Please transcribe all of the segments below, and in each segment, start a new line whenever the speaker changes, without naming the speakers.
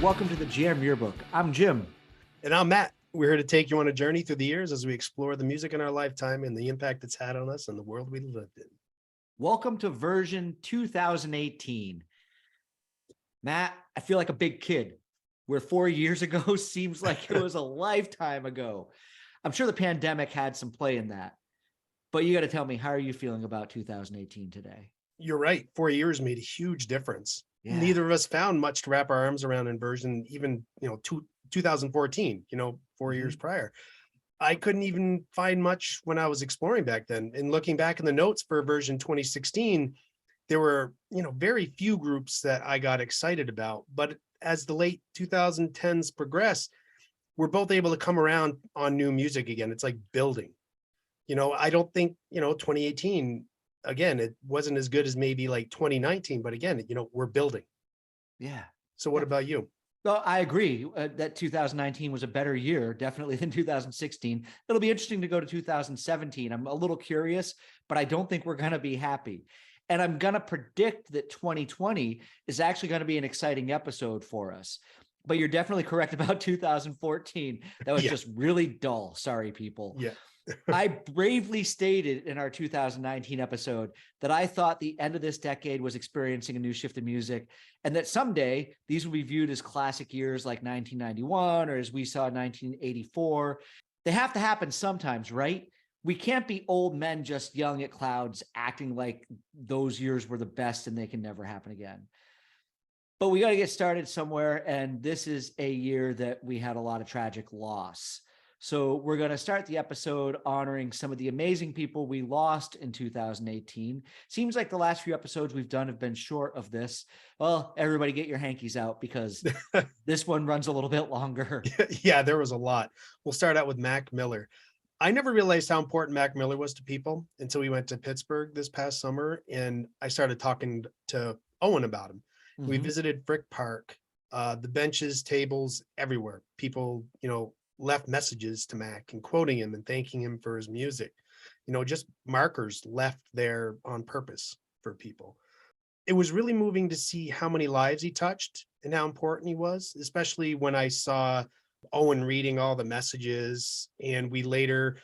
Welcome to the Jam Yearbook. I'm Jim.
And I'm Matt. We're here to take you on a journey through the years as we explore the music in our lifetime and the impact it's had on us and the world we lived in.
Welcome to version 2018. Matt, I feel like a big kid, where 4 years ago seems like it was a lifetime ago. I'm sure the pandemic had some play in that. But you got to tell me, how are you feeling about 2018 today?
You're right. 4 years made a huge difference.
Yeah.
Neither of us found much to wrap our arms around in version, even, 2014, 4 years prior. I couldn't even find much when I was exploring back then. And looking back in the notes for version 2016, there were, very few groups that I got excited about. But as the late 2010s progress, we're both able to come around on new music again. It's like building. I don't think, 2018, again, it wasn't as good as maybe like 2019, but again, we're building.
Yeah.
So what about you?
Well, I agree that 2019 was a better year, definitely, than 2016. It'll be interesting to go to 2017. I'm a little curious, but I don't think we're going to be happy. And I'm going to predict that 2020 is actually going to be an exciting episode for us. But you're definitely correct about 2014. That was just really dull. Sorry, people.
Yeah.
I bravely stated in our 2019 episode that I thought the end of this decade was experiencing a new shift in music, and that someday these will be viewed as classic years like 1991 or as we saw 1984. They have to happen sometimes, right? We can't be old men just yelling at clouds, acting like those years were the best and they can never happen again. But we got to get started somewhere, and this is a year that we had a lot of tragic loss. So we're going to start the episode honoring some of the amazing people we lost in 2018. Seems like the last few episodes we've done have been short of this. Well, everybody get your hankies out because this one runs a little bit longer.
Yeah, there was a lot. We'll start out with Mac Miller. I never realized how important Mac Miller was to people until we went to Pittsburgh this past summer, and I started talking to Owen about him. Mm-hmm. We visited Frick Park, the benches, tables, everywhere. People, left messages to Mac and quoting him and thanking him for his music, just markers left there on purpose for people. It was really moving to see how many lives he touched and how important he was, especially when I saw Owen reading all the messages. And we later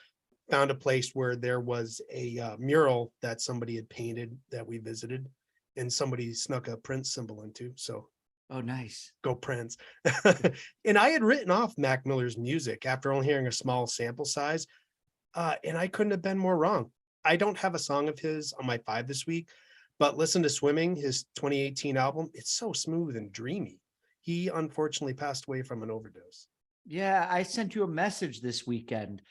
found a place where there was a mural that somebody had painted that we visited, and somebody snuck a Prince symbol into. So
oh, nice.
Go Prince. And I had written off Mac Miller's music after only hearing a small sample size. And I couldn't have been more wrong. I don't have a song of his on my 5 this week, but listen to Swimming, his 2018 album. It's so smooth and dreamy. He unfortunately passed away from an overdose.
Yeah, I sent you a message this weekend.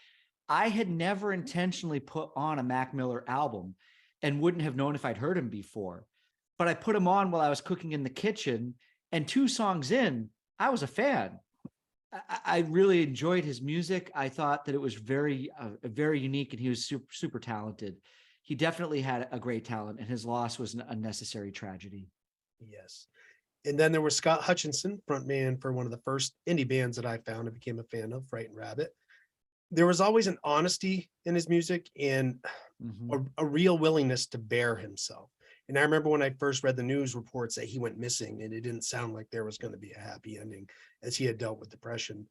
I had never intentionally put on a Mac Miller album and wouldn't have known if I'd heard him before. But I put him on while I was cooking in the kitchen. And 2 songs in, I was a fan. I really enjoyed his music. I thought that it was very unique, and he was super, super talented. He definitely had a great talent, and his loss was an unnecessary tragedy.
Yes. And then there was Scott Hutchinson, frontman for one of the first indie bands that I found and became a fan of, Frightened Rabbit. There was always an honesty in his music and a real willingness to bear himself. And I remember when I first read the news reports that he went missing, and it didn't sound like there was going to be a happy ending as he had dealt with depression.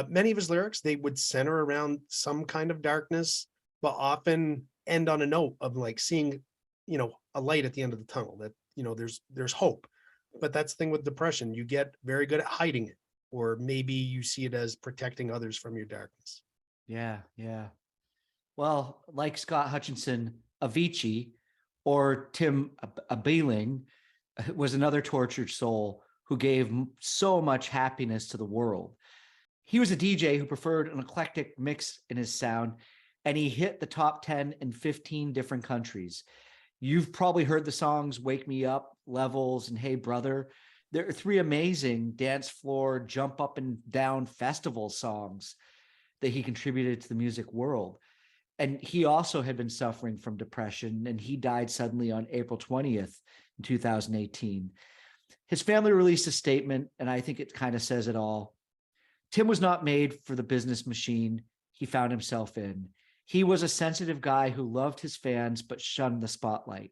Many of his lyrics, they would center around some kind of darkness, but often end on a note of like seeing, a light at the end of the tunnel, that, there's hope. But that's the thing with depression. You get very good at hiding it, or maybe you see it as protecting others from your darkness.
Yeah. Well, like Scott Hutchinson, Avicii, or Tim Abeiling was another tortured soul who gave so much happiness to the world. He was a DJ who preferred an eclectic mix in his sound, and he hit the top 10 in 15 different countries. You've probably heard the songs Wake Me Up, Levels, and Hey Brother. There are 3 amazing dance floor, jump up and down festival songs that he contributed to the music world. And he also had been suffering from depression, and he died suddenly on April 20th in 2018. His family released a statement, and I think it kind of says it all. Tim was not made for the business machine he found himself in. He was a sensitive guy who loved his fans but shunned the spotlight.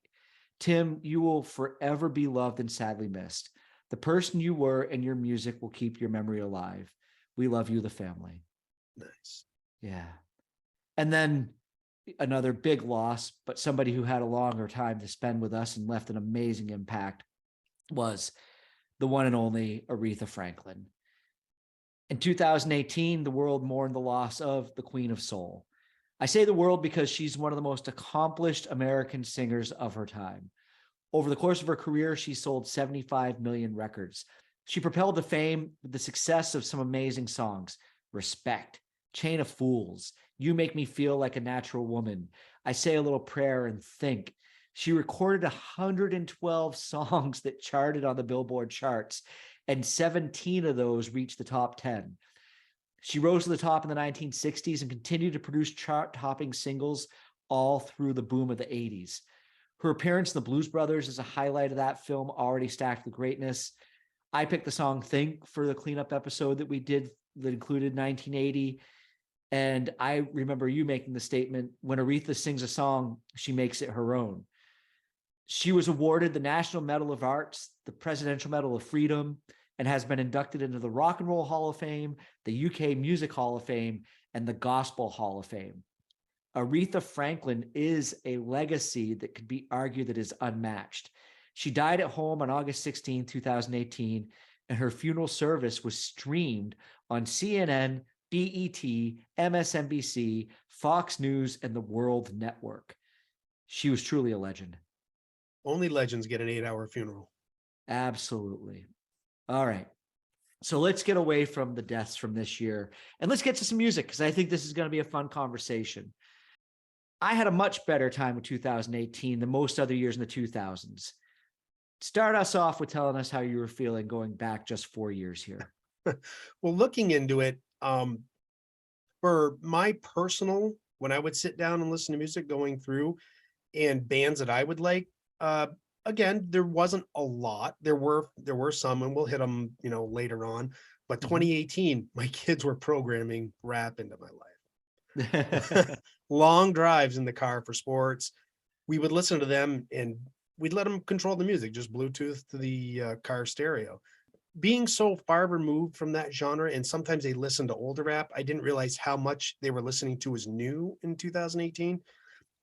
Tim, you will forever be loved and sadly missed. The person you were and your music will keep your memory alive. We love you, the family.
Nice.
Yeah. And then another big loss, but somebody who had a longer time to spend with us and left an amazing impact was the one and only Aretha Franklin. In 2018, the world mourned the loss of the Queen of Soul. I say the world because she's one of the most accomplished American singers of her time. Over the course of her career, she sold 75 million records. She propelled to fame with the success of some amazing songs: Respect, Chain of Fools, You Make Me Feel Like a Natural Woman, I Say a Little Prayer and Think. She recorded 112 songs that charted on the Billboard charts, and 17 of those reached the top 10. She rose to the top in the 1960s and continued to produce chart-topping singles all through the boom of the 80s. Her appearance in the Blues Brothers is a highlight of that film, already stacked with greatness. I picked the song Think for the cleanup episode that we did that included 1980. And I remember you making the statement, when Aretha sings a song, she makes it her own. She was awarded the National Medal of Arts, the Presidential Medal of Freedom, and has been inducted into the Rock and Roll Hall of Fame, the UK Music Hall of Fame, and the Gospel Hall of Fame. Aretha Franklin is a legacy that could be argued that is unmatched. She died at home on August 16, 2018, and her funeral service was streamed on CNN, BET, MSNBC, Fox News, and the World Network. She was truly a legend.
Only legends get an 8-hour funeral.
Absolutely. All right. So let's get away from the deaths from this year and let's get to some music, because I think this is going to be a fun conversation. I had a much better time with 2018 than most other years in the 2000s. Start us off with telling us how you were feeling going back just 4 years here.
Well, looking into it, for my personal, when I would sit down and listen to music going through and bands that I would like, again, there wasn't a lot. There were some, and we'll hit them, later on. But 2018, my kids were programming rap into my life. Long drives in the car for sports. We would listen to them and we'd let them control the music, just Bluetooth to the car stereo. Being so far removed from that genre, and sometimes they listen to older rap, I didn't realize how much they were listening to was new in 2018.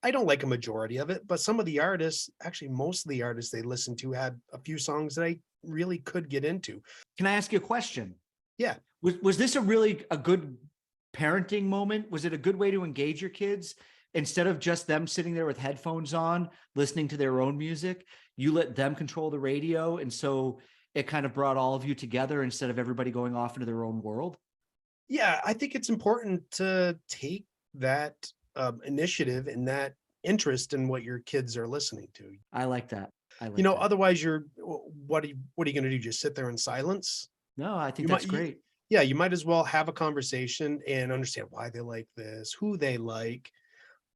I don't like a majority of it, but some of the artists, actually most of the artists they listened to, had a few songs that I really could get into.
Can I ask you a question?
Yeah.
Was this a good parenting moment? Was it a good way to engage your kids? Instead of just them sitting there with headphones on, listening to their own music, you let them control the radio. And so it kind of brought all of you together instead of everybody going off into their own world.
Yeah, I think it's important to take that initiative and that interest in what your kids are listening to.
I like that. That.
Otherwise what are you going to do? Just sit there in silence?
No, I think that's great.
Yeah, you might as well have a conversation and understand why they like this, who they like,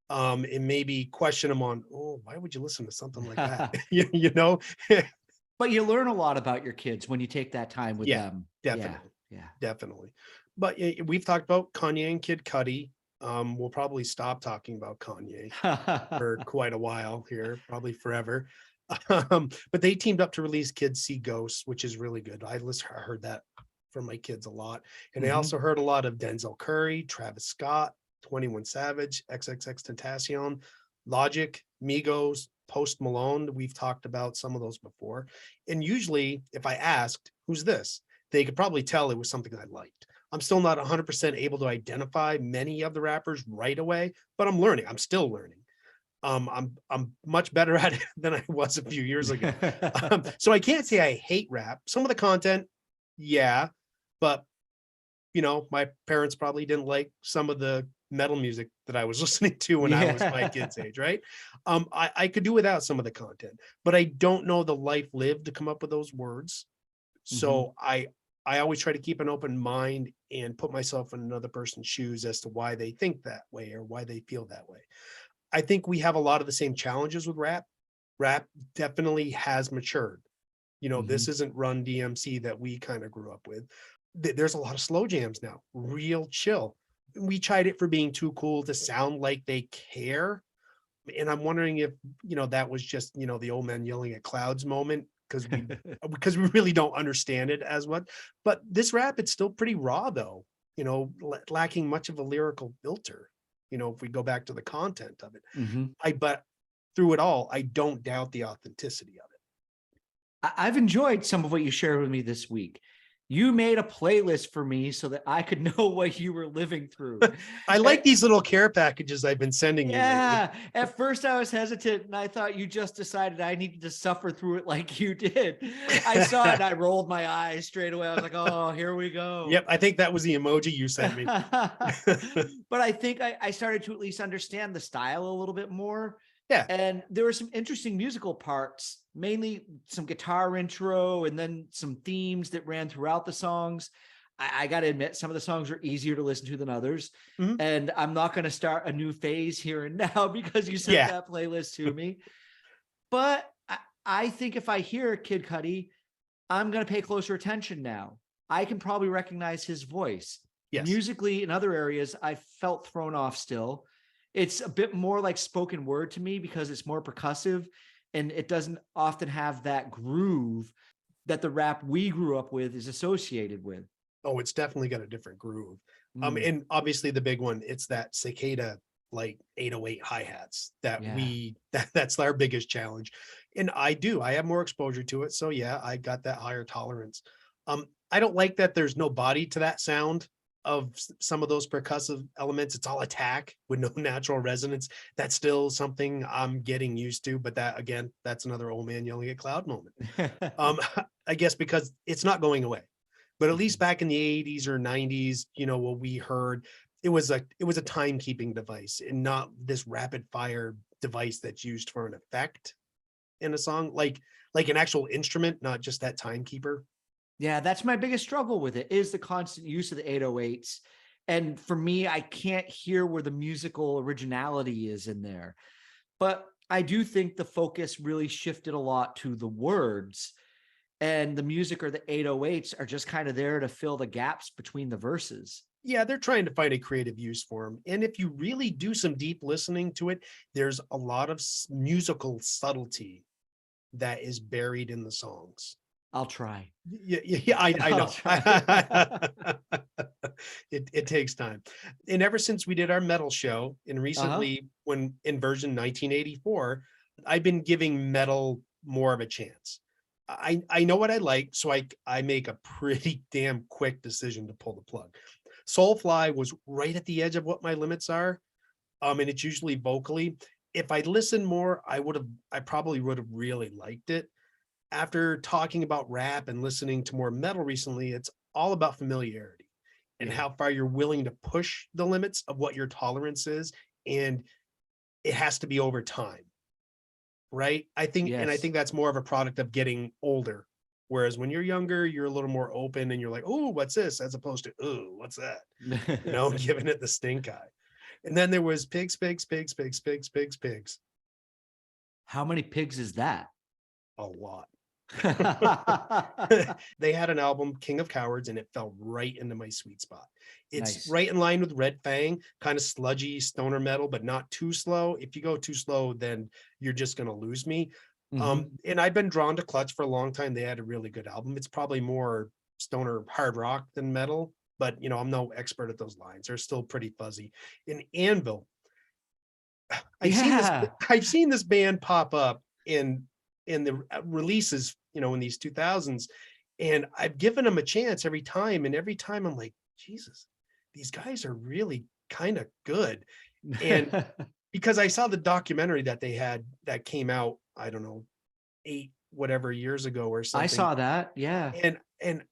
and maybe question them on, why would you listen to something like that?
But you learn a lot about your kids when you take that time with them.
Definitely.
Yeah,
definitely. But we've talked about Kanye and Kid Cudi. We'll probably stop talking about Kanye for quite a while here, probably forever. But they teamed up to release Kids See Ghosts, which is really good. I heard that from my kids a lot. And I also heard a lot of Denzel Curry, Travis Scott, 21 Savage, XXXTentacion, Logic, Migos, Post Malone. We've talked about some of those before. And usually if I asked, who's this? They could probably tell it was something I liked. I'm still not 100% able to identify many of the rappers right away, but I'm learning. I'm still learning. I'm much better at it than I was a few years ago. So I can't say I hate rap. Some of the content, yeah, but my parents probably didn't like some of the metal music that I was listening to when I was my kid's age, right? I could do without some of the content, but I don't know the life lived to come up with those words. So I always try to keep an open mind and put myself in another person's shoes as to why they think that way or why they feel that way. I think we have a lot of the same challenges with rap. Rap definitely has matured. This isn't Run DMC that we kind of grew up with. There's a lot of slow jams now, real chill. We tried it for being too cool to sound like they care. And I'm wondering if, that was just, the old man yelling at clouds moment because we really don't understand it as much. But this rap, it's still pretty raw though, lacking much of a lyrical filter. If we go back to the content of it,
Mhm.
but through it all, I don't doubt the authenticity of it.
I've enjoyed some of what you shared with me this week. You made a playlist for me so that I could know what you were living through.
I
And
like these little care packages I've been sending you lately.
yeah, at first I was hesitant and I thought you just decided I needed to suffer through it like you did. I saw it and I rolled my eyes straight away. I was like, oh, here we go.
Yep, I think that was the emoji you sent me.
But I think I started to at least understand the style a little bit more.
Yeah.
And there were some interesting musical parts, mainly some guitar intro and then some themes that ran throughout the songs. I got to admit, some of the songs are easier to listen to than others.
Mhm.
And I'm not going to start a new phase here and now because you sent
Yeah.
that playlist to me. But I think if I hear Kid Cudi, I'm going to pay closer attention now. I can probably recognize his voice.
Yes.
Musically, in other areas, I felt thrown off still. It's a bit more like spoken word to me because it's more percussive and it doesn't often have that groove that the rap we grew up with is associated with.
Oh, it's definitely got a different groove.
Mm,
And obviously the big one, it's that cicada like 808 hi-hats that
yeah.
that's our biggest challenge. And I have more exposure to it. So yeah, I got that higher tolerance. I don't like that there's no body to that sound of some of those percussive elements. It's all attack with no natural resonance. That's still something I'm getting used to, but that again, that's another old man yelling at cloud moment. I guess because it's not going away. But at least back in the 80s or 90s, what we heard, it was a timekeeping device and not this rapid fire device that's used for an effect in a song, like an actual instrument, not just that timekeeper.
Yeah, that's my biggest struggle with it is the constant use of the 808s. And for me, I can't hear where the musical originality is in there. But I do think the focus really shifted a lot to the words, and the music or the 808s are just kind of there to fill the gaps between the verses.
Yeah, they're trying to find a creative use for them. And if you really do some deep listening to it, there's a lot of musical subtlety that is buried in the songs.
I'll try.
Yeah, I
I'll
know.
try.
It takes time. And ever since we did our metal show, and
Uh-huh.
recently when in version 1984, I've been giving metal more of a chance. I know what I like, so I make a pretty damn quick decision to pull the plug. Soulfly was right at the edge of what my limits are. And it's usually vocally. If I'd listened more, I probably would have really liked it. After talking about rap and listening to more metal recently, it's all about familiarity and
Yeah.
how far you're willing to push the limits of what your tolerance is. And it has to be over time, right? I
Yes.
think that's more of a product of getting older. Whereas when you're younger, you're a little more open and you're like, oh, what's this? As opposed to, oh, what's that? Giving it the stink eye. And then there was pigs, pigs, pigs, pigs, pigs, pigs, pigs.
How many pigs is that?
A lot. They had an album, King of Cowards, and it fell right into my sweet spot. It's
Nice.
right in line with Red Fang, kind of sludgy stoner metal, but not too slow. If you go too slow, then you're just going to lose me.
Mhm.
And I've been drawn to Clutch for a long time. They had a really good album. It's probably more stoner hard rock than metal, but I'm no expert at those lines. They're still pretty fuzzy. In Anvil,
Yeah.
I've seen this band pop up in the releases, in these 2000s, and I've given them a chance every time, and every time I'm like, Jesus, these guys are really kind of good. And because I saw the documentary that they had that came out, I don't know, 8 whatever years ago or
I
something.
saw that. Yeah.
And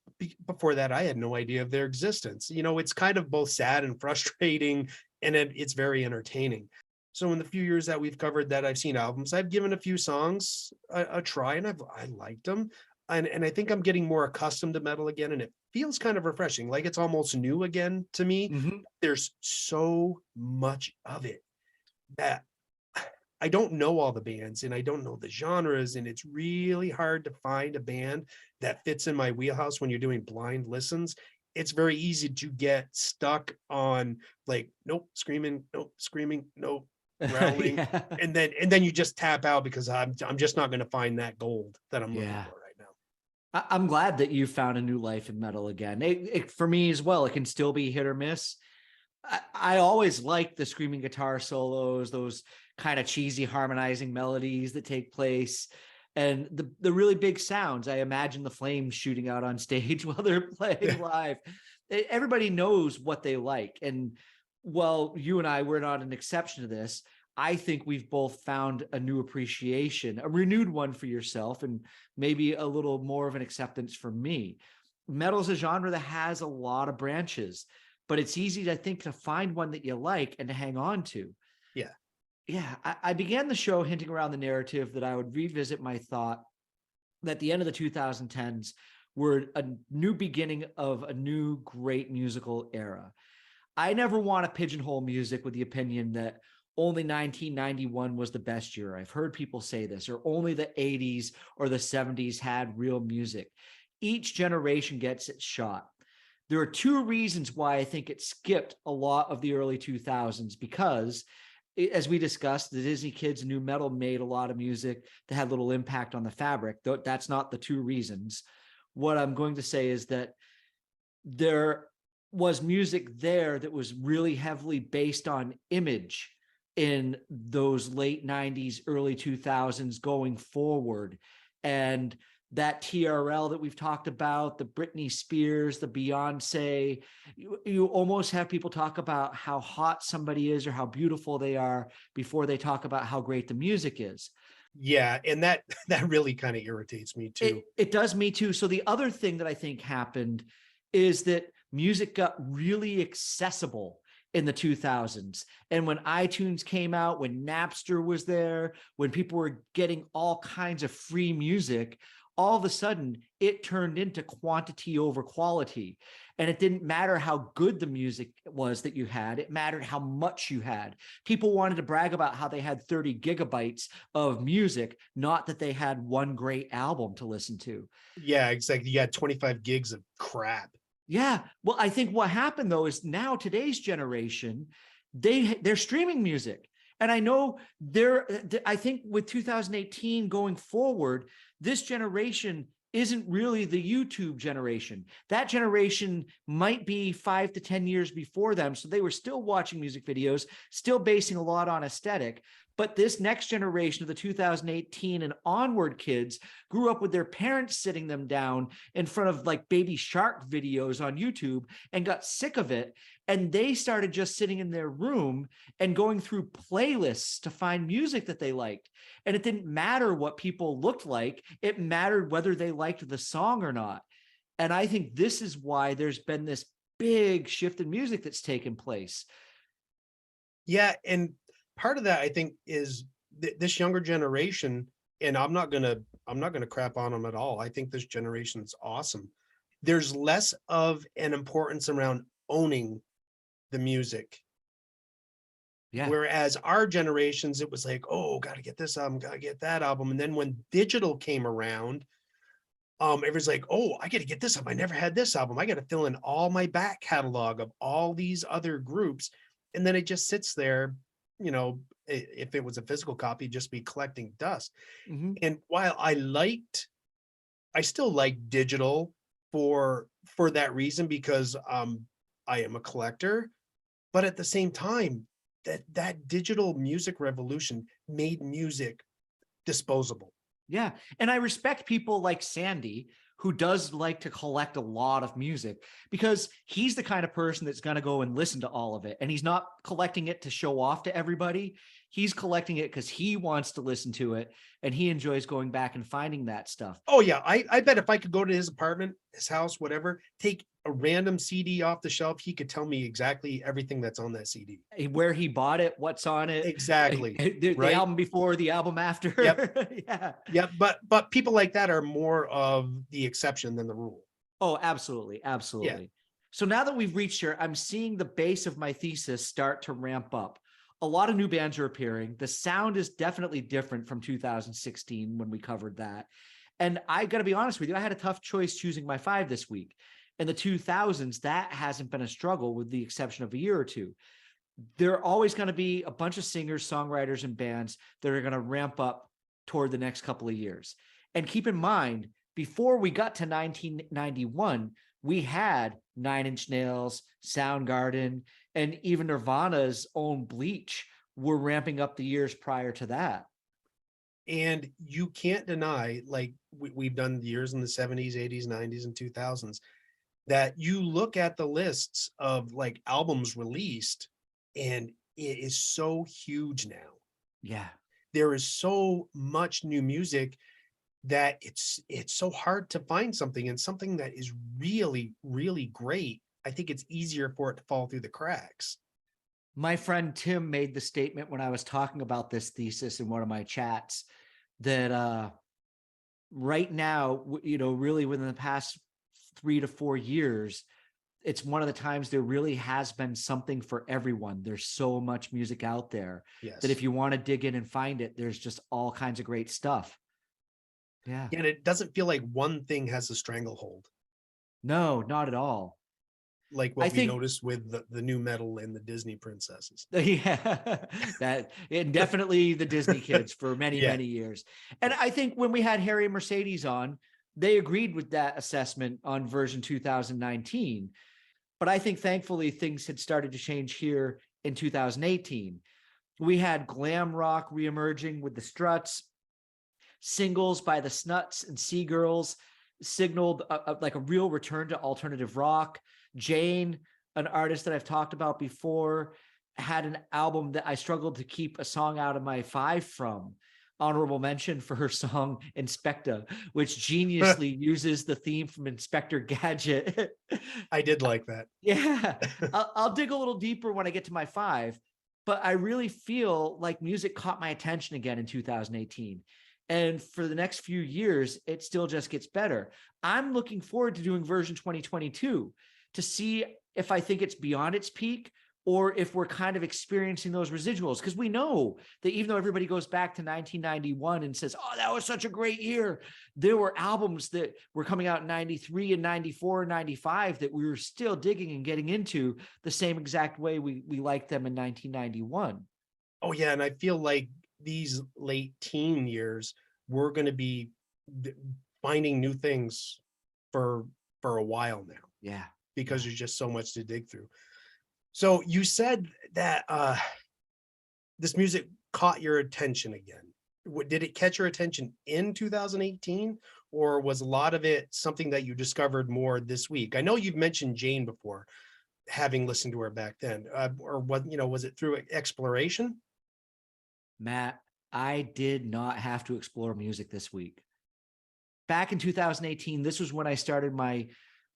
before that, I had no idea of their existence. It's kind of both sad and frustrating, and it's very entertaining. So in the few years that we've covered that I've seen albums, I've given a few songs a try, and I liked them. And I think I'm getting more accustomed to metal again, and it feels kind of refreshing, like it's almost new again to me.
Mhm.
There's so much of it that I don't know all the bands and I don't know the genres, and it's really hard to find a band that fits in my wheelhouse when you're doing blind listens. It's very easy to get stuck on like, nope, screaming, nope, growling.
Yeah.
And then you just tap out because I'm just not going to find that gold that I'm looking
Yeah.
for right
I'm glad that you found a new life in metal again. For me as well, it can still be hit or miss. I always like the screaming guitar solos, those kind of cheesy harmonizing melodies that take place, and the really big sounds. I imagine the flames shooting out on stage while they're playing live. Everybody knows what they like. And well, you and I, we're not an exception to this. I think we've both found a new appreciation, a renewed one for yourself, and maybe a little more of an acceptance for me. Metal is a genre that has a lot of branches, but it's easy, I think, to find one that you like and to hang on to.
Yeah.
Yeah. I began the show hinting around the narrative that I would revisit my thought that the end of the 2010s were a new beginning of a new great musical era. I never want to pigeonhole music with the opinion that only 1991 was the best year. I've heard people say this, or only the 80s or the 70s had real music. Each generation gets its shot. There are two reasons why I think it skipped a lot of the early 2000s, because as we discussed, the Disney Kids New Metal made a lot of music that had little impact on the fabric. Though that's not the two reasons. What I'm going to say is that there was music there that was really heavily based on image in those late 90s, early 2000s going forward. And that TRL that we've talked about, the Britney Spears, the Beyonce, you almost have people talk about how hot somebody is or how beautiful they are before they talk about how great the music is.
Yeah, and that really kind of irritates me too.
It does me too. So the other thing that I think happened is that music got really accessible in the 2000s. And when iTunes came out, when Napster was there, when people were getting all kinds of free music, all of a sudden it turned into quantity over quality. And it didn't matter how good the music was that you had, it mattered how much you had. People wanted to brag about how they had 30 gigabytes of music, not that they had one great album to listen to.
Yeah, exactly. You got 25 gigs of crap.
Yeah. Well, I think what happened though is now today's generation, they're streaming music. And I know I think with 2018 going forward, this generation isn't really the YouTube generation. That generation might be 5 to 10 years before them. So they were still watching music videos, still basing a lot on aesthetic. But this next generation of the 2018 and onward kids grew up with their parents sitting them down in front of like Baby Shark videos on YouTube and got sick of it. And they started just sitting in their room and going through playlists to find music that they liked. And it didn't matter what people looked like. It mattered whether they liked the song or not. And I think this is why there's been this big shift in music that's taken place.
Yeah, and part of that I think is this younger generation, and I'm not gonna crap on them at all. I think this generation is awesome. There's less of an importance around owning the music.
Yeah.
Whereas our generations, it was like, oh, got to get this album, got to get that album. And then when digital came around, everyone's like, oh, I got to get this album. I never had this album. I got to fill in all my back catalog of all these other groups. And then it just sits there, you know, if it was a physical copy, just be collecting dust.
Mm-hmm.
And while I still like digital for that reason, because I am a collector, but at the same time, that digital music revolution made music disposable.
Yeah. And I respect people like Sandy, who does like to collect a lot of music, because he's the kind of person that's going to go and listen to all of it. And he's not collecting it to show off to everybody. He's collecting it because he wants to listen to it and he enjoys going back and finding that stuff.
Oh yeah. I bet if I could go to his apartment, his house, whatever, take a random CD off the shelf, he could tell me exactly everything that's on that CD.
Where he bought it, what's on it.
Exactly.
The
right?
album before, the album after.
Yep.
Yeah.
Yep. But people like that are more of the exception than the rule.
Oh, absolutely. Absolutely. Yeah. So now that we've reached here, I'm seeing the base of my thesis start to ramp up. A lot of new bands are appearing. The sound is definitely different from 2016 when we covered that. And I got to be honest with you, I had a tough choice choosing my 5 this week. In the 2000s, that hasn't been a struggle with the exception of a year or two. There are always going to be a bunch of singers, songwriters, and bands that are going to ramp up toward the next couple of years. And keep in mind, before we got to 1991, we had Nine Inch Nails, Soundgarden, and even Nirvana's own Bleach were ramping up the years prior to that.
And you can't deny, like we've done years in the 70s, 80s, 90s, and 2000s, that you look at the lists of like albums released, and it is so huge now.
Yeah.
There is so much new music that it's so hard to find something, and something that is really, really great. I think it's easier for it to fall through the cracks.
My friend Tim made the statement when I was talking about this thesis in one of my chats that right now, really within the past 3 to 4 years, it's one of the times there really has been something for everyone. There's so much music out there
Yes.
that if you want to dig in and find it, there's just all kinds of great stuff. Yeah.
And it doesn't feel like one thing has a stranglehold,
No, not at all.
like
I
what we
think
noticed with the new metal and the Disney princesses.
yeah, that and definitely the Disney kids for many,
Yeah.
many years. And I think when we had Harry and Mercedes on, they agreed with that assessment on version 2019. But I think thankfully things had started to change here in 2018. We had glam rock reemerging with the Struts, singles by the Snuts and Seagirls signaled like a real return to alternative rock. Jane, an artist that I've talked about before, had an album that I struggled to keep a song out of my 5 from. Honorable mention for her song Inspector, which geniusly uses the theme from Inspector Gadget.
I did like that.
Yeah, I'll dig a little deeper when I get to my 5, but I really feel like music caught my attention again in 2018. And for the next few years, it still just gets better. I'm looking forward to doing version 2022 to see if I think it's beyond its peak or if we're kind of experiencing those residuals. Because we know that even though everybody goes back to 1991 and says, oh, that was such a great year, there were albums that were coming out in 93 and 94 and 95 that we were still digging and getting into the same exact way we liked them in 1991.
Oh yeah, and I feel like these late teen years, we're going to be finding new things for a while now,
Yeah.
because there's just so much to dig through. So you said that this music caught your attention again. Did it catch your attention in 2018, or was a lot of it something that you discovered more this week? I know you've mentioned Jane before, having listened to her back then, or what, was it through exploration?
Matt, I did not have to explore music this week. Back in 2018, this was when I started my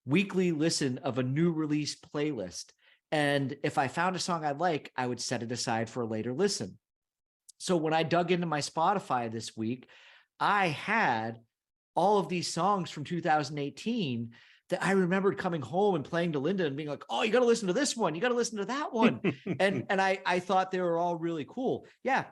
weekly listen of a new release playlist. And if I found a song I like, I would set it aside for a later listen. So when I dug into my Spotify this week, I had all of these songs from 2018 that I remembered coming home and playing to Linda and being like, oh, you got to listen to this one. You got to listen to that one. and I thought they were all really cool. Yeah.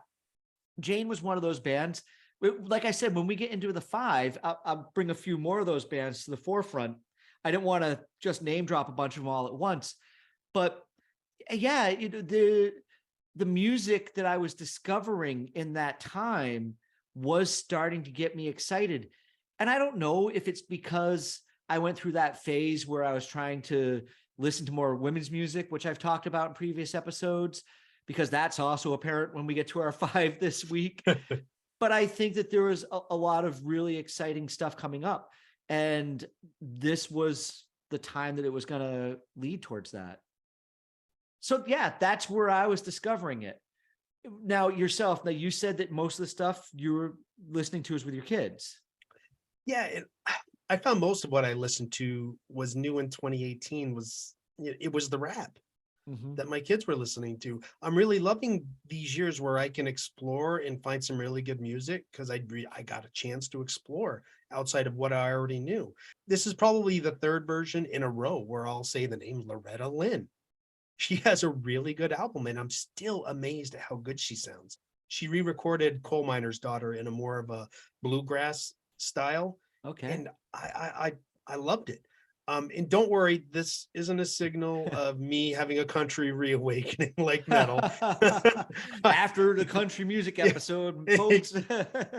Jane was one of those bands. Like I said, when we get into the 5, I'll bring a few more of those bands to the forefront. I didn't want to just name drop a bunch of them all at once. But yeah, the music that I was discovering in that time was starting to get me excited. And I don't know if it's because I went through that phase where I was trying to listen to more women's music, which I've talked about in previous episodes, because that's also apparent when we get to our 5 this week. But I think that there was a lot of really exciting stuff coming up. And this was the time that it was going to lead towards that. So yeah, that's where I was discovering it. Now yourself, now you said that most of the stuff you were listening to is with your kids.
Yeah, I found most of what I listened to was new in 2018. It was the rap that my kids were listening to. I'm really loving these years where I can explore and find some really good music, because I got a chance to explore outside of what I already knew. This is probably the 3rd version in a row where I'll say the name Loretta Lynn. She has a really good album, and I'm still amazed at how good she sounds. She re-recorded Coal Miner's Daughter in a more of a bluegrass style.
Okay.
And I loved it. And don't worry, this isn't a signal of me having a country reawakening like metal.
After the country music
Yeah,
episode, folks.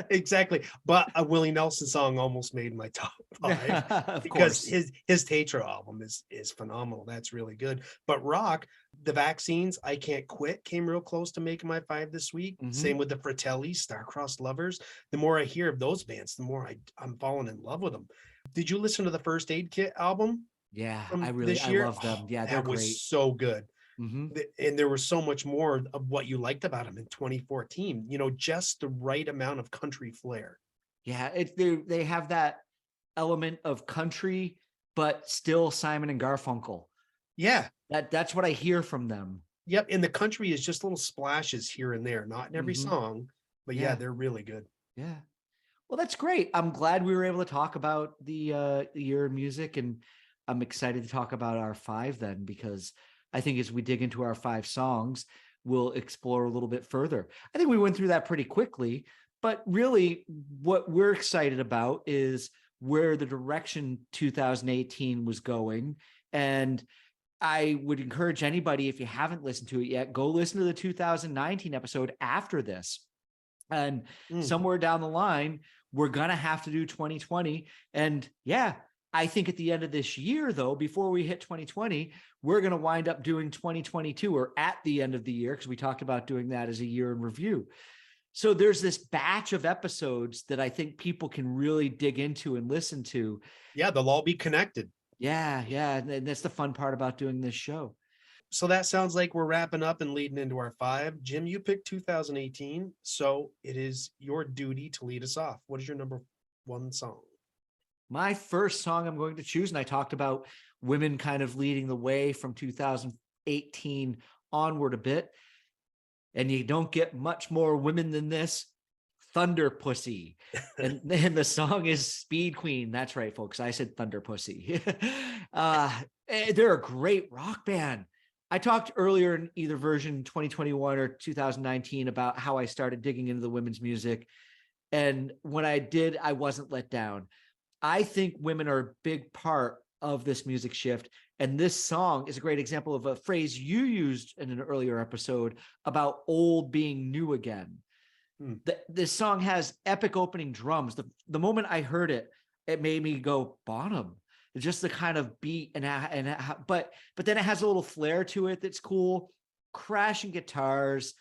exactly. But a Willie Nelson song almost made my top 5
Of
because
course.
his Tetra album is phenomenal. That's really good. But rock, the Vaccines, I Can't Quit came real close to making my 5 this week.
Mhm.
Same with the Fratellis, Star-Crossed Lovers. The more I hear of those bands, the more I'm falling in love with them. Did you listen to the First Aid Kit album
Yeah,
from
I
this year?
love
Oh,
them. Yeah, they're
that was
great.
so good.
Mhm.
And there was so much more of what you liked about them in 2014, just the right amount of country flair.
Yeah, they have that element of country, but still Simon and Garfunkel.
Yeah.
That's what I hear from them.
Yep. And the country is just little splashes here and there, not in every
Mhm.
song, but yeah,
Yeah,
they're really good.
yeah. Well, that's great. I'm glad we were able to talk about the year in music, and I'm excited to talk about our 5 then, because I think as we dig into our 5 songs, we'll explore a little bit further. I think we went through that pretty quickly, but really what we're excited about is where the direction 2018 was going. And I would encourage anybody, if you haven't listened to it yet, go listen to the 2019 episode after this. And
Mm.
somewhere down the line, we're going to have to do 2020. And yeah, I think at the end of this year, though, before we hit 2020, we're going to wind up doing 2022, or at the end of the year, because we talked about doing that as a year in review. So there's this batch of episodes that I think people can really dig into and listen to.
Yeah, they'll all be connected.
Yeah, yeah. And that's the fun part about doing this show.
So that sounds like we're wrapping up and leading into our 5. Jim, you picked 2018, so it is your duty to lead us off. What is your number 1 song?
My first song I'm going to choose, and I talked about women kind of leading the way from 2018 onward a bit, and you don't get much more women than this, Thunder Pussy. And the song is Speed Queen. That's right, folks. I said Thunder Pussy. They're a great rock band. I talked earlier in either version 2021 or 2019 about how I started digging into the women's music. And when I did, I wasn't let down. I think women are a big part of this music shift. And this song is a great example of a phrase you used in an earlier episode about old being new again. This song has epic opening drums. The moment I heard it, it made me go Bonham. It's just the kind of beat but then it has a little flair to it that's cool. Crashing guitars.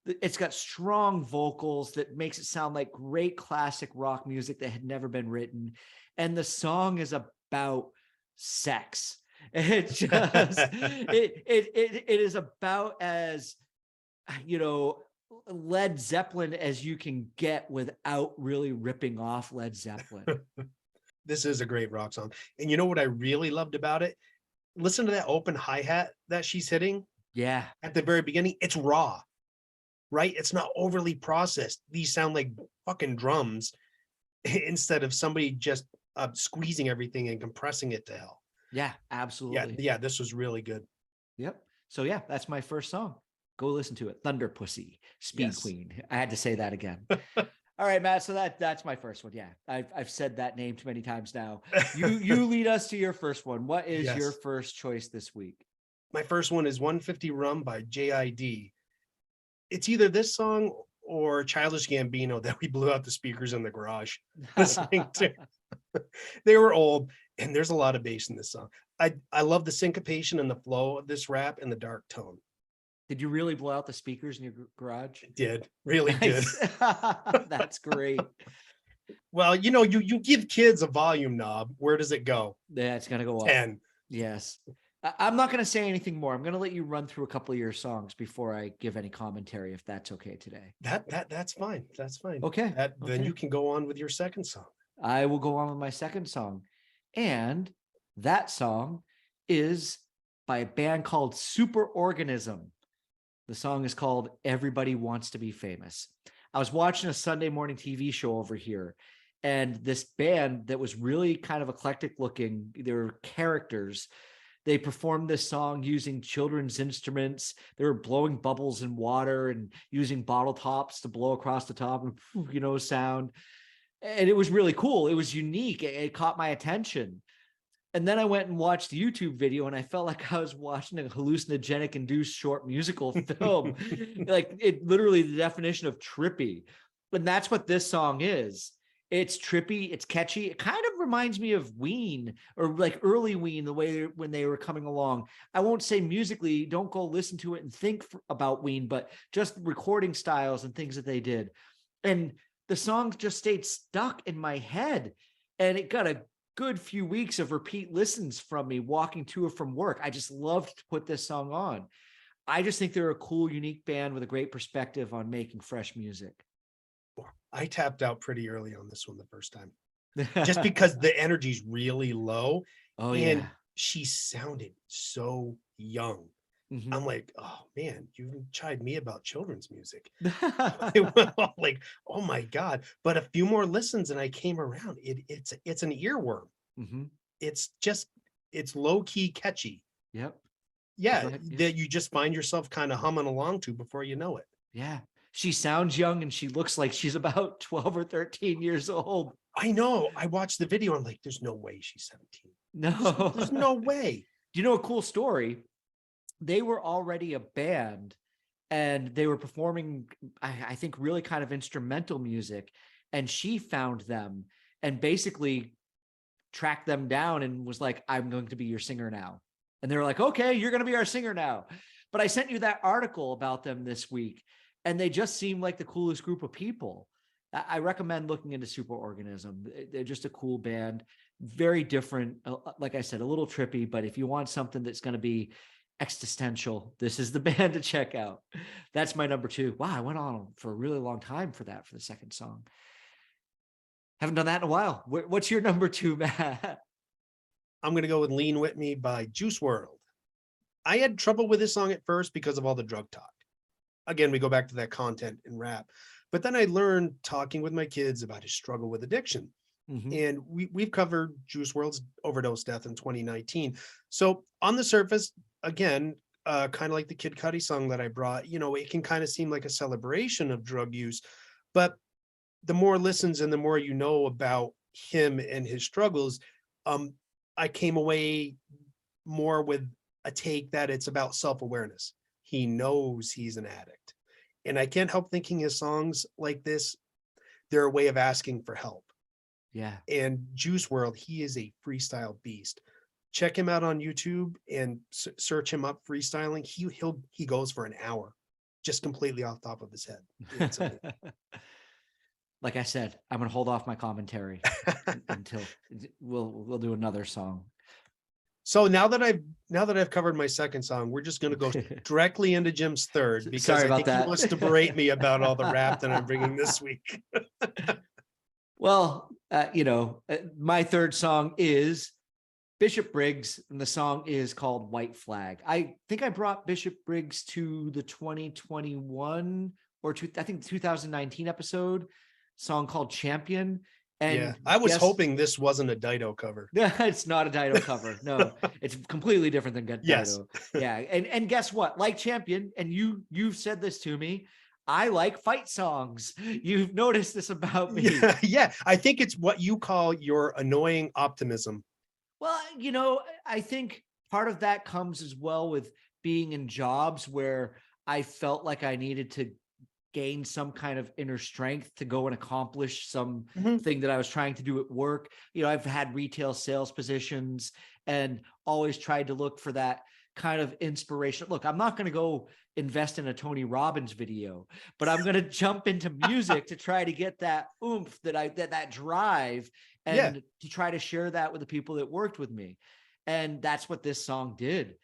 It's got strong vocals that makes it sound like great classic rock music that had never been written. And the song is about sex. It just it is about as Led Zeppelin as you can get without really ripping off Led Zeppelin.
This is a great rock song. And you know what I really loved about it? Listen to that open hi-hat that she's hitting.
Yeah.
At the very beginning. It's raw, right? It's not overly processed. These sound like fucking drums instead of somebody just squeezing everything and compressing it to hell.
Yeah, absolutely.
Yeah, this was really good.
Yep. So yeah, that's my first song. Go listen to it. Thunder Pussy, Speed Queen. I had to say that again. All right, Matt. So that's my first one. Yeah, I've said that name too many times now. You lead us to your first one. What is your first choice this week?
My first one is 150 Rum by JID. It's either this song or Childish Gambino that we blew out the speakers in the garage listening to. They were old, and there's a lot of bass in this song. I love the syncopation and the flow of this rap and the dark tone.
Did you really blow out the speakers in your garage?
It did. Really did.
That's great.
Well, you give kids a volume knob. Where does it go?
Yeah, it's going to go up.
10.
Yes. I'm not going to say anything more. I'm going to let you run through a couple of your songs before I give any commentary, if that's okay today.
That's fine. That's fine.
Okay.
Then you can go on with your second song.
I will go on with my second song. And that song is by a band called Superorganism. The song is called Everybody Wants to Be Famous. I was watching a Sunday morning TV show over here, and this band that was really kind of eclectic looking, they were characters. They performed this song using children's instruments. They were blowing bubbles in water and using bottle tops to blow across the top and, sound. And it was really cool. It was unique. It caught my attention. And then I went and watched the YouTube video and I felt like I was watching a hallucinogenic induced short musical film. Like it literally the definition of trippy. And that's what this song is. It's trippy, it's catchy. It kind of reminds me of Ween or like early Ween, the way when they were coming along. I won't say musically, don't go listen to it and think about Ween, but just recording styles and things that they did. And the song just stayed stuck in my head. And it got a good few weeks of repeat listens from me walking to or from work. I just loved to put this song on. I just think they're a cool, unique band with a great perspective on making fresh music.
I tapped out pretty early on this one the first time, just because the energy's really low.
Oh,
and
yeah.
she sounded so young.
Mhm.
I'm like, oh man, you chide me about children's music.
Mhm.
Like, oh my God. But a few more listens and I came around. It's an earworm. It's just it's low key catchy.
Yep.
Yeah,
Go ahead. Yeah.
that you just find yourself kind of humming along to before you know it.
Yeah. She sounds young and she looks like she's about 12 or 13 years old.
I know. I watched the video. I'm like, there's no way she's 17.
No.
There's no way.
Do you know a cool story? They were already a band and they were performing, I think, really kind of instrumental music. And she found them and basically tracked them down and was like, I'm going to be your singer now. And they were like, okay, you're going to be our singer now. But I sent you that article about them this week, and they just seem like the coolest group of people. I recommend looking into Superorganism. They're just a cool band, very different. Like I said, a little trippy, but if you want something that's going to be existential, this is the band to check out. That's my number 2. Wow, I went on for a really long time for that, for the second song. Haven't done that in a while. What's your number 2, Matt?
I'm going to go with Lean With Me by Juice WRLD. I had trouble with this song at first because of all the drug talk. Again, we go back to that content in rap. But then I learned talking with my kids about his struggle with addiction. And we've covered Juice WRLD's overdose death in 2019. So on the surface, again, kind of like the Kid Cudi song that I brought, it can kind of seem like a celebration of drug use. But the more listens and the more you know about him and his struggles, I came away more with a take that it's about self-awareness. He knows he's an addict. And I can't help thinking his songs like this, they're a way of asking for help.
Yeah.
And Juice WRLD, he is a freestyle beast. Check him out on YouTube and search him up freestyling. He goes for an hour, just completely off the top of his head.
Like I said, I'm gonna hold off my commentary until we'll do another song.
So now that I've covered my second song, we're just going to go directly into Jim's third, because
Sorry about
I think
that.
he wants to berate me about all the rap that I'm bringing this week.
Well, my third song is Bishop Briggs, and the song is called White Flag. I think I brought Bishop Briggs to the 2021 or I think the 2019 episode, song called Champion. And
yeah, I was hoping this wasn't a Dido cover.
It's not a Dido cover. No, it's completely different than Dido.
Yes.
Yeah. And guess what? Like Champion, and you've said this to me, I like fight songs. You've noticed this about me.
Yeah. I think it's what you call your annoying optimism.
Well, I think part of that comes as well with being in jobs where I felt like I needed to gain some kind of inner strength to go and accomplish something that I was trying to do at work. I've had retail sales positions and always tried to look for that kind of inspiration. Look, I'm not going to go invest in a Tony Robbins video, but I'm going to jump into music to try to get that oomph that drive and to try to share that with the people that worked with me. And that's what this song did.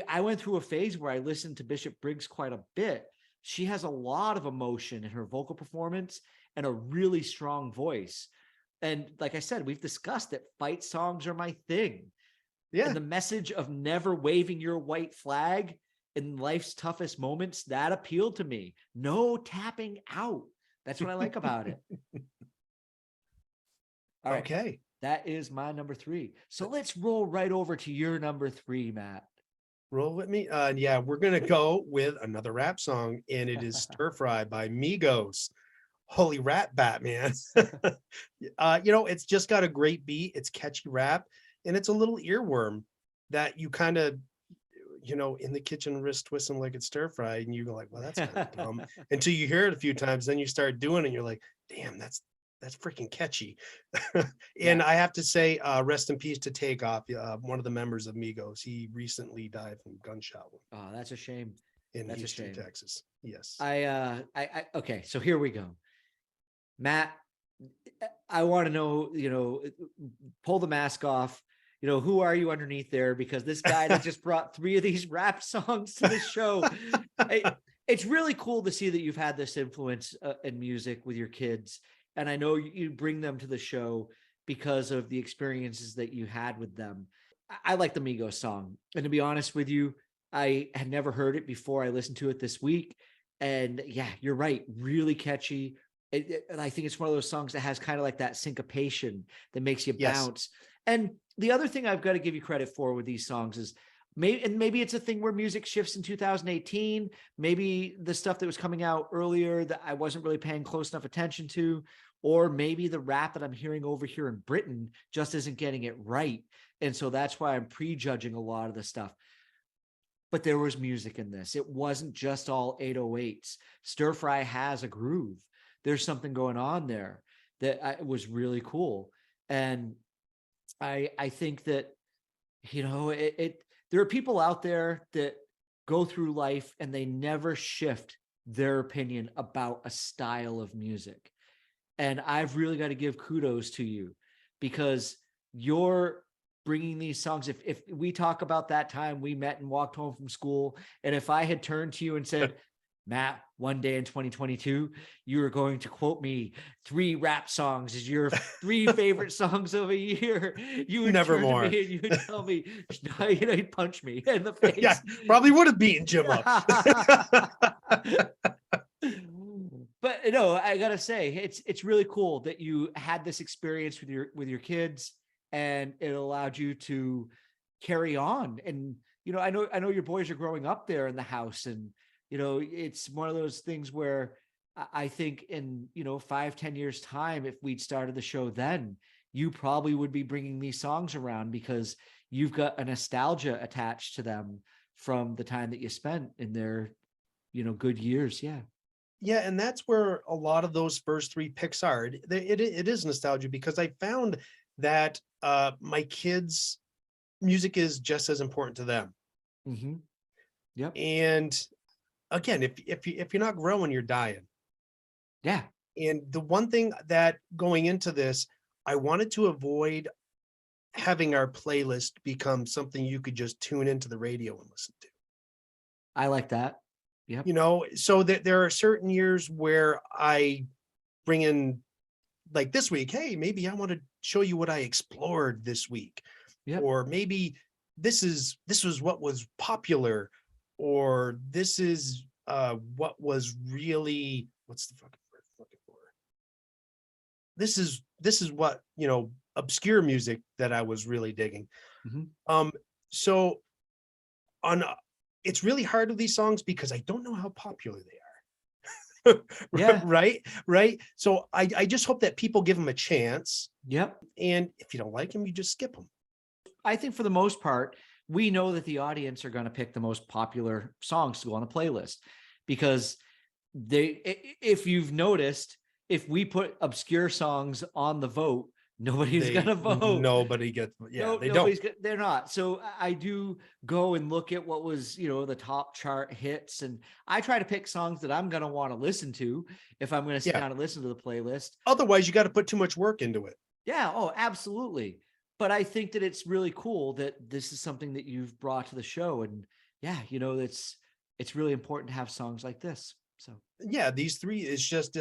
I went through a phase where I listened to Bishop Briggs quite a bit. She has a lot of emotion in her vocal performance and a really strong voice. And like I said, we've discussed that fight songs are my thing. Yeah. And the message of never waving your white flag in life's toughest moments, that appealed to me. No tapping out. That's what I like about it. All right.
Okay.
That is my number 3. So let's roll right over to your number 3, Matt.
Roll with me. Yeah, we're going to go with another rap song, and it is Stir Fry by Migos. Holy rap Batman. It's just got a great beat. It's catchy rap. and it's a little earworm that you kind of, in the kitchen wrist twisting like it's stir fry, and you go like, well, that's kind of dumb, until you hear it a few times, then you start doing it, and you're like, damn, that's freaking catchy.
Yeah.
And I have to say, rest in peace to Takeoff, one of the members of Migos. He recently died from gunshot wound
Oh, that's a shame.
in
That's a
Houston,
shame.
Texas. Yes.
Okay, so here we go. Matt, I want to know, pull the mask off. Who are you underneath there? Because this guy that just brought 3 of these rap songs to the show. It's really cool to see that you've had this influence in music with your kids. And I know you bring them to the show because of the experiences that you had with them. I like the Migos song. And to be honest with you, I had never heard it before I listened to it this week. And yeah, you're right. Really catchy. And I think it's one of those songs that has kind of like that syncopation that makes you
Yes.
bounce. And the other thing I've got to give you credit for with these songs is maybe it's a thing where music shifts in 2018. Maybe the stuff that was coming out earlier that I wasn't really paying close enough attention to, or maybe the rap that I'm hearing over here in Britain just isn't getting it right. And so that's why I'm prejudging a lot of the stuff. But there was music in this. It wasn't just all 808s. Stir Fry has a groove. There's something going on there that was really cool. And I think that, there are people out there that go through life and they never shift their opinion about a style of music. And I've really got to give kudos to you because you're bringing these songs. If we talk about that time we met and walked home from school, and if I had turned to you and said, Matt, one day in 2022, you were going to quote me 3 rap songs as your 3 favorite songs of a year, you would turn to me and you would tell me, you'd punch me in the face.
Yeah, probably would have beaten Jim up.
But I gotta say, it's really cool that you had this experience with your kids, and it allowed you to carry on. And I know your boys are growing up there in the house, and it's one of those things where I think in 5-10 years time, if we'd started the show then, you probably would be bringing these songs around because you've got a nostalgia attached to them from the time that you spent in their good years. Yeah.
Yeah, and that's where a lot of those first 3 picks are. It is nostalgia because I found that my kids' music is just as important to them.
Mm-hmm. Yep.
And again, if you're not growing, you're dying.
Yeah.
And the one thing that going into this, I wanted to avoid having our playlist become something you could just tune into the radio and listen to.
I like that. Yep.
So that there are certain years where I bring in, like this week, hey, maybe I want to show you what I explored this week.
Yep.
Or maybe this was what was popular, or this is what was really, what's the fucking word I'm looking for? This is what, obscure music that I was really digging.
Mm-hmm.
So on it's really hard with these songs because I don't know how popular they are.
Yeah.
Right. So I just hope that people give them a chance.
Yep.
And if you don't like them, you just skip them.
I think for the most part, we know that the audience are going to pick the most popular songs to go on a playlist because if you've noticed, if we put obscure songs on the vote, nobody's going to vote.
Nobody gets, they don't.
They're not. So I do go and look at what was, the top chart hits. And I try to pick songs that I'm going to want to listen to if I'm going to sit down and listen to the playlist.
Otherwise, you got to put too much work into it.
Yeah. Oh, absolutely. But I think that it's really cool that this is something that you've brought to the show. And yeah, it's really important to have songs like this. So
yeah, these 3 is just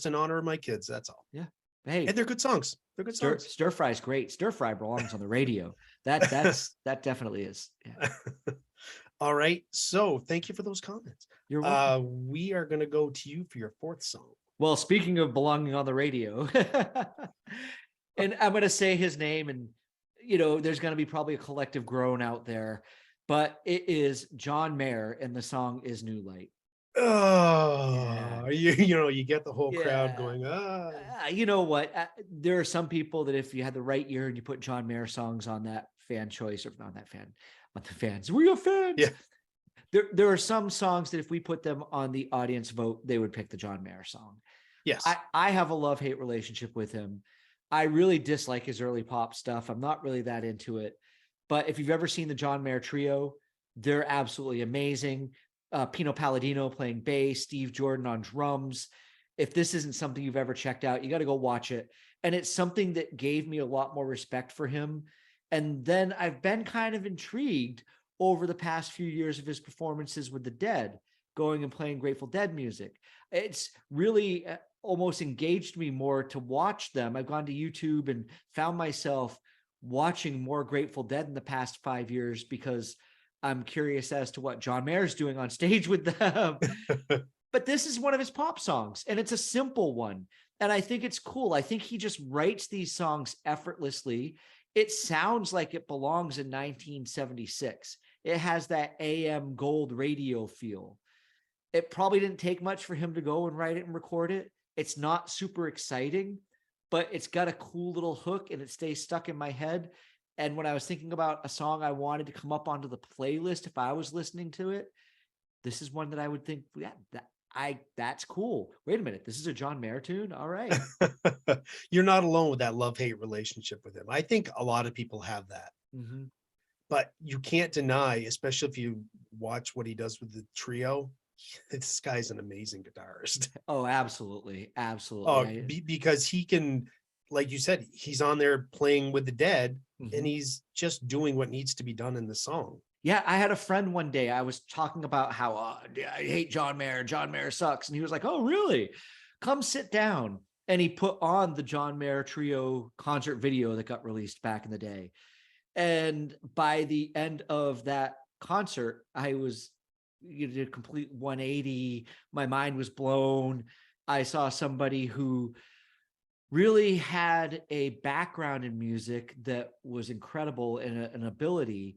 in honor of my kids. That's all.
Yeah. Hey,
and they're good songs. They're good songs.
Stir Fry is great. Stir Fry belongs on the radio. That definitely is. Yeah.
All right. So thank you for those comments.
You're welcome.
We are going to go to you for your 4th song.
Well, speaking of belonging on the radio, and I'm going to say his name, and there's going to be probably a collective groan out there, but it is John Mayer, and the song is New Light.
Oh, you get the whole crowd
Yeah.
going, ah.
You know what? There are some people that if you had the right ear and you put John Mayer songs on that fan choice, or not that fan, on the fans, we are fans.
Yeah.
There are some songs that if we put them on the audience vote, they would pick the John Mayer song.
Yes.
I have a love-hate relationship with him. I really dislike his early pop stuff. I'm not really that into it. But if you've ever seen the John Mayer trio, they're absolutely amazing. Pino Palladino playing bass, Steve Jordan on drums. If this isn't something you've ever checked out, you got to go watch it. And it's something that gave me a lot more respect for him. And then I've been kind of intrigued over the past few years of his performances with the Dead, going and playing Grateful Dead music. It's really almost engaged me more to watch them. I've gone to YouTube and found myself watching more Grateful Dead in the past 5 years because I'm curious as to what John Mayer's doing on stage with them. But this is one of his pop songs, and it's a simple one. And I think it's cool. I think he just writes these songs effortlessly. It sounds like it belongs in 1976. It has that AM gold radio feel. It probably didn't take much for him to go and write it and record it. It's not super exciting, but it's got a cool little hook and it stays stuck in my head. And when I was thinking about a song I wanted to come up onto the playlist if I was listening to it, this is one that I would think, yeah, that's cool. Wait a minute, this is a John Mayer tune. All right.
You're not alone with that love-hate relationship with him. I think a lot of people have that.
Mm-hmm.
But you can't deny, especially if you watch what he does with the trio, this guy's an amazing guitarist.
Oh, absolutely.
Oh,
Absolutely.
because he can, like you said, he's on there playing with the Dead,
Mhm.
and he's just doing what needs to be done in the song.
Yeah, I had a friend one day. I was talking about how I hate John Mayer. John Mayer sucks. And he was like, oh, really? Come sit down. And he put on the John Mayer trio concert video that got released back in the day. And by the end of that concert, I was, did a complete 180. My mind was blown. I saw somebody who really had a background in music that was incredible and an ability,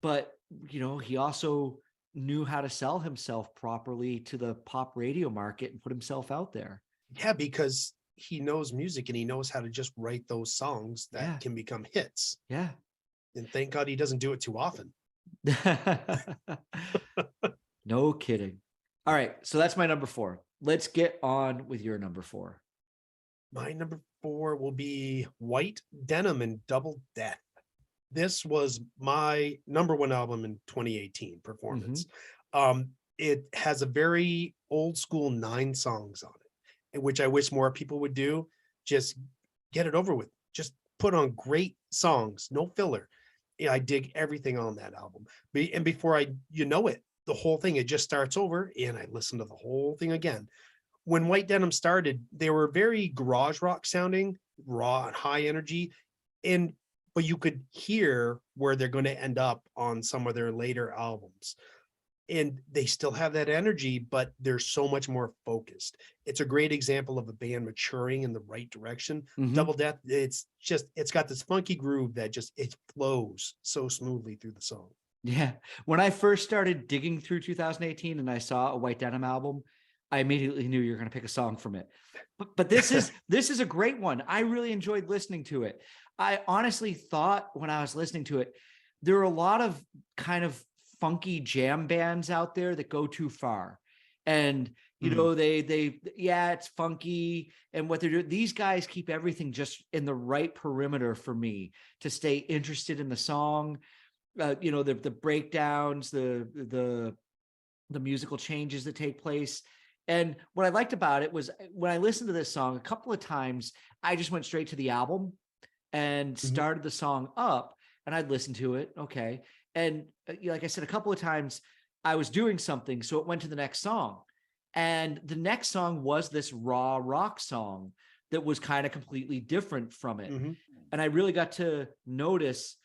but he also knew how to sell himself properly to the pop radio market and put himself out there.
Yeah, because he knows music and he knows how to just write those songs that
Yeah.
can become hits.
Yeah.
And thank God he doesn't do it too often.
No kidding. All right, so that's my number 4. Let's get on with your number 4.
My number 4 will be White Denim and Double Death. This was my number 1 album in 2018 performance. It has a very old school 9 songs on it, which I wish more people would do. Just get it over with. Just put on great songs, no filler. Yeah, I dig everything on that album. And before the whole thing, it just starts over and I listen to the whole thing again. When White Denim started, they were very garage rock sounding, raw and high energy. But you could hear where they're going to end up on some of their later albums. And they still have that energy, but they're so much more focused. It's a great example of a band maturing in the right direction.
Mhm.
Double Death, it's got this funky groove that it flows so smoothly through the song.
Yeah. When I first started digging through 2018 and I saw a White Denim album, I immediately knew you're going to pick a song from it. But this is a great one. I really enjoyed listening to it. I honestly thought when I was listening to it, there are a lot of kind of funky jam bands out there that go too far. And it's funky and what they're doing. These guys keep everything just in the right perimeter for me to stay interested in the song. The breakdowns, the musical changes that take place. And what I liked about it was when I listened to this song a couple of times, I just went straight to the album and started the song up and I'd listen to it. Okay. And like I said, a couple of times I was doing something, so it went to the next song. And the next song was this raw rock song that was kind of completely different from it. And I really got to notice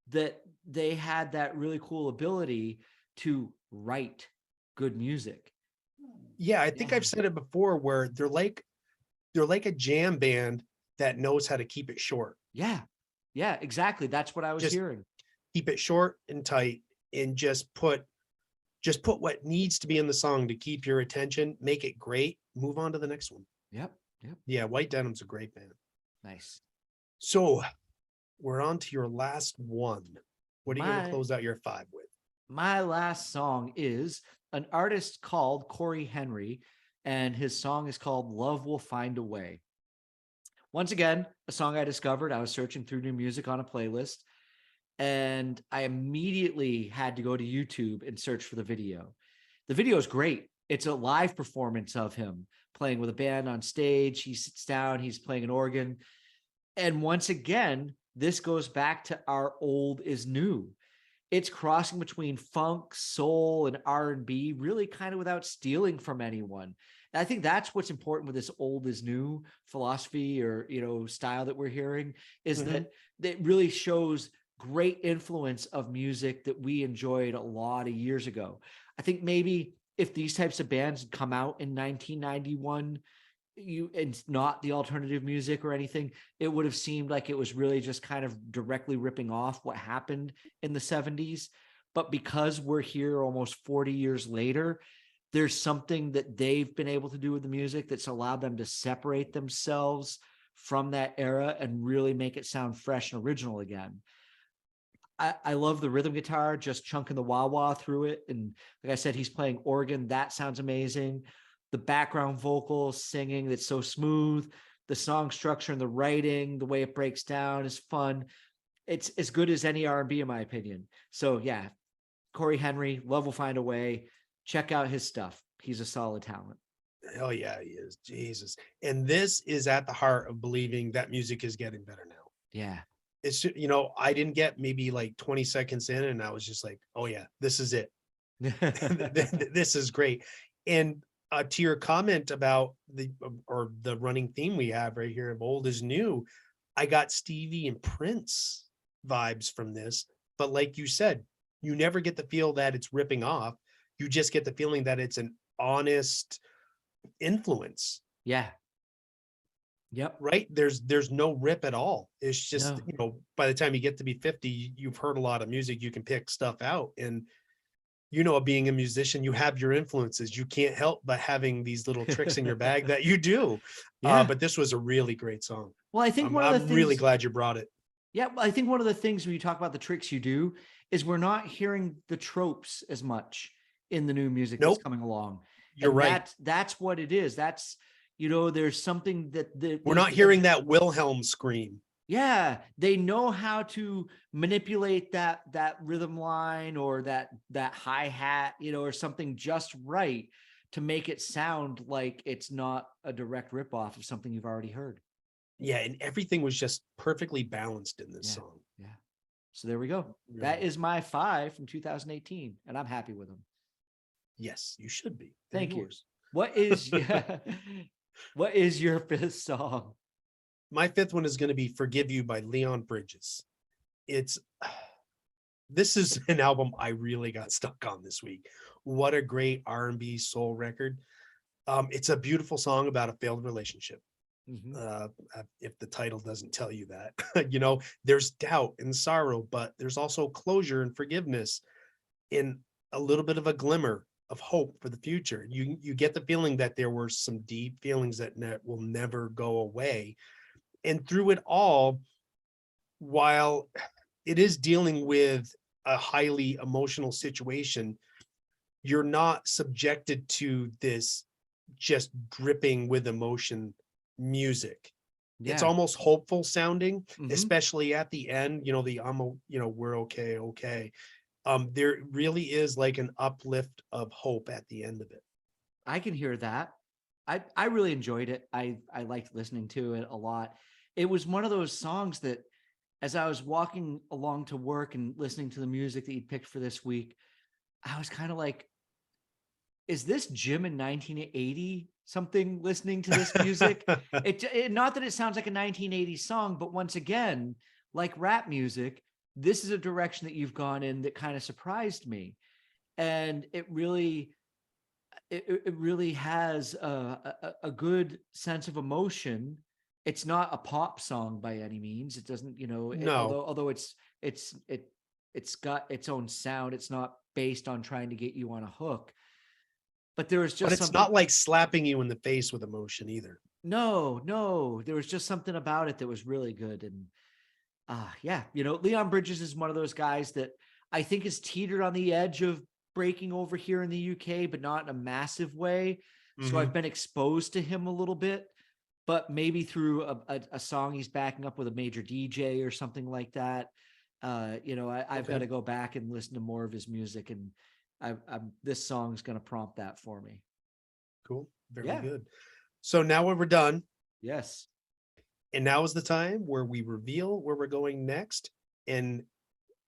that they had that really cool ability to write good music.
Yeah, I think I've said it before where they're like a jam band that knows how to keep it short.
Yeah, exactly. That's what I was hearing.
Keep it short and tight and just put Just put what needs to be in the song to keep your attention, make it great, move on to the next one.
Yep. Yep.
Yeah, White Denim's a great band.
Nice.
So we're on to your last one. What are you going to
My
close out your 5 with?
my last song is an artist called Corey Henry, and his song is called Love Will Find a Way. Once again, a song I discovered. I was searching through new music on a playlist, and I immediately had to go to YouTube and search for the video. The video is great. It's a live performance of him playing with a band on stage. He sits down, he's playing an organ. And once again, this goes back to our old is new. It's crossing between funk, soul, and R&B, really kind of without stealing from anyone. And I think that's what's important with this old is new philosophy or, style that we're hearing, is that it really shows great influence of music that we enjoyed a lot of years ago. I think maybe if these types of bands had come out in 1991, and not the alternative music or anything, it would have seemed like it was really just kind of directly ripping off what happened in the 70s. But because we're here almost 40 years later, there's something that they've been able to do with the music that's allowed them to separate themselves from that era and really make it sound fresh and original again. I love the rhythm guitar, just chunking the wah-wah through it. And like I said, he's playing organ. That sounds amazing. The background vocals, singing, that's so smooth. The song structure and the writing, the way it breaks down is fun. It's as good as any R&B in my opinion. So yeah, Corey Henry, Love Will Find a Way. Check out his stuff. He's a solid talent.
Hell yeah, he is. Jesus. And this is at the heart of believing that music is getting better now.
Yeah.
It's, I didn't get maybe like 20 seconds in and I was just like, oh yeah, this is it. This is great. And to your comment about the running theme we have right here of old is new, I got Stevie and Prince vibes from this. But like you said, you never get the feel that it's ripping off. You just get the feeling that it's an honest influence.
Yeah. Yep.
Right. There's no rip at all. It's just,
No.
by the time you get to be 50, you've heard a lot of music, you can pick stuff out. And being a musician, you have your influences. You can't help but having these little tricks in your bag that you do.
Yeah.
But this was a really great song.
Well, I think
I'm really glad you brought it.
Yeah, I think one of the things when you talk about the tricks you do is we're not hearing the tropes as much in the new music that's coming along.
You're right.
That's what it is. That's, there's something that
we're not hearing that Wilhelm scream.
Yeah, they know how to manipulate that rhythm line or that hi-hat, or something just right to make it sound like it's not a direct ripoff of something you've already heard.
Yeah, and everything was just perfectly balanced in this song.
Yeah. So there we go. Really. That is my 5 from 2018, and I'm happy with them.
Yes, you should be.
Thank you. What is what is your 5th song?
My 5th one is going to be Forgive You by Leon Bridges. This is an album I really got stuck on this week. What a great R&B soul record. It's a beautiful song about a failed relationship. If the title doesn't tell you that, there's doubt and sorrow, but there's also closure and forgiveness and a little bit of a glimmer of hope for the future. You get the feeling that there were some deep feelings that will never go away. And through it all, while it is dealing with a highly emotional situation, you're not subjected to this just dripping with emotion music. Yeah. It's almost hopeful sounding, especially at the end, we're okay. There really is like an uplift of hope at the end of it.
I can hear that. I really enjoyed it. I liked listening to it a lot. It was one of those songs that as I was walking along to work and listening to the music that you picked for this week, I was kind of like, is this Jim in 1980 something listening to this music? Not that it sounds like a 1980s song, but once again, like rap music, this is a direction that you've gone in that kind of surprised me. And it really has a good sense of emotion. It's not a pop song by any means. It doesn't,
no.
Although it's got its own sound. It's not based on trying to get you on a hook. But there was just
But it's
something,
not like slapping you in the face with emotion either.
no, there was just something about it that was really good. And yeah, Leon Bridges is one of those guys that I think is teetered on the edge of breaking over here in the UK, but not in a massive way. So I've been exposed to him a little bit, but maybe through a song he's backing up with a major DJ or something like that. I've got to go back and listen to more of his music, and this song's going to prompt that for me.
Cool. Very
Yeah.
good. So now we're done.
Yes.
And now is the time where we reveal where we're going next. And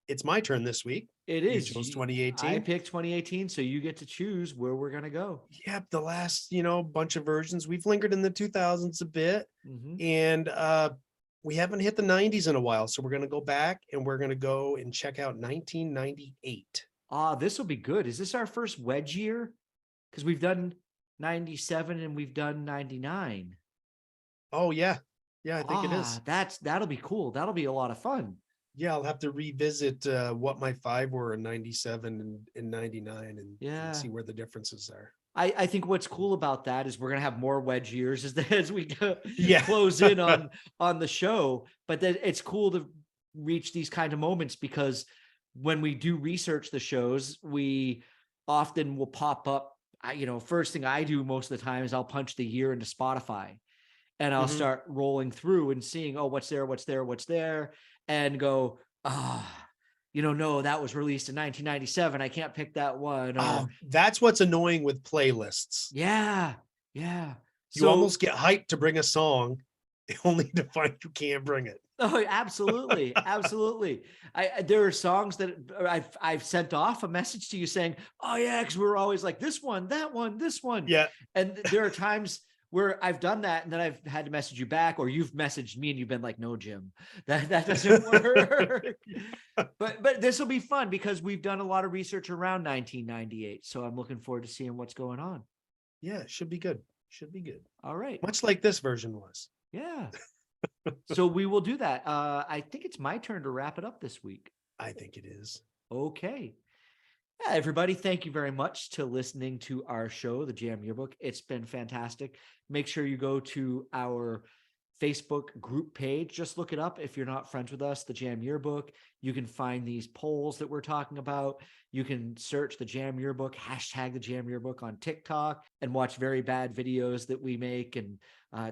it's my turn this week.
It
You
is.
chose
I
2018.
picked 2018, so you get to choose where we're going to go.
Yep. The last, bunch of versions. We've lingered in the 2000s a bit.
Mhm.
And we haven't hit the 90s in a while. So we're going to go back and we're going to go and check out 1998.
This will be good. Is this our first wedge year? Because we've done 97 and we've done 99.
Oh, yeah. Yeah, I think it is.
That'll be cool. That'll be a lot of fun.
Yeah, I'll have to revisit what my 5 were in 97 and 99 and see where the differences are.
I think what's cool about that is we're gonna have more wedge years as we
Yeah.
close in on the show. But then it's cool to reach these kind of moments, because when we do research the shows, we often will pop up. First thing I do most of the time is I'll punch the year into Spotify, and I'll start rolling through and seeing, what's there, and go, no, that was released in 1997. I can't pick that one.
That's what's annoying with playlists.
Yeah.
You almost get hyped to bring a song, only to find you can't bring it.
Oh, absolutely. Absolutely. There are songs that I've sent off a message to you saying, oh yeah, because we're always like this one, that one, this one.
Yeah.
And there are times where I've done that and then I've had to message you back, or you've messaged me and you've been like, no, Jim, that doesn't work. But this will be fun because we've done a lot of research around 1998. So I'm looking forward to seeing what's going on.
Yeah, it should be good.
All right.
Much like this version was.
Yeah. So we will do that. I think it's my turn to wrap it up this week.
I think it is.
Okay. Yeah, everybody, thank you very much to listening to our show, The Jam Yearbook. It's been fantastic. Make sure you go to our Facebook group page. Just look it up if you're not friends with us, The Jam Yearbook. You can find these polls that we're talking about. You can search The Jam Yearbook, hashtag The Jam Yearbook on TikTok, and watch very bad videos that we make. And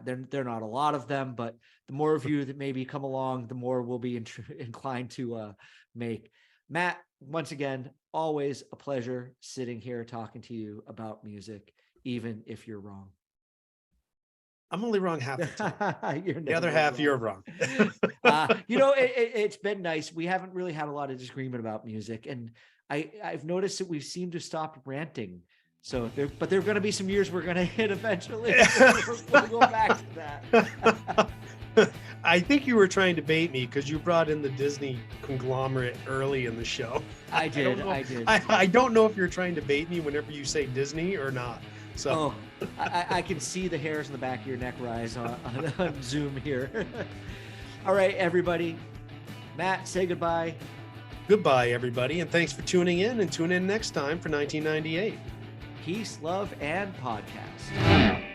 they're not a lot of them, but the more of you that maybe come along, the more we'll be inclined to make. Matt, once again, always a pleasure sitting here talking to you about music, even if you're wrong.
I'm only wrong half the time.
The
other half, you're wrong.
It's been nice. We haven't really had a lot of disagreement about music, and I've noticed that we seem to stop ranting. So but there are going to be some years we're going to hit eventually. We'll go back to that.
I think you were trying to bait me because you brought in the Disney conglomerate early in the show.
I did.
I don't know if you're trying to bait me whenever you say Disney or not. So
I can see the hairs in the back of your neck rise on Zoom here. All right, everybody. Matt, say goodbye.
Goodbye, everybody. And thanks for tuning in, and tune in next time for 1998.
Peace, love, and podcast.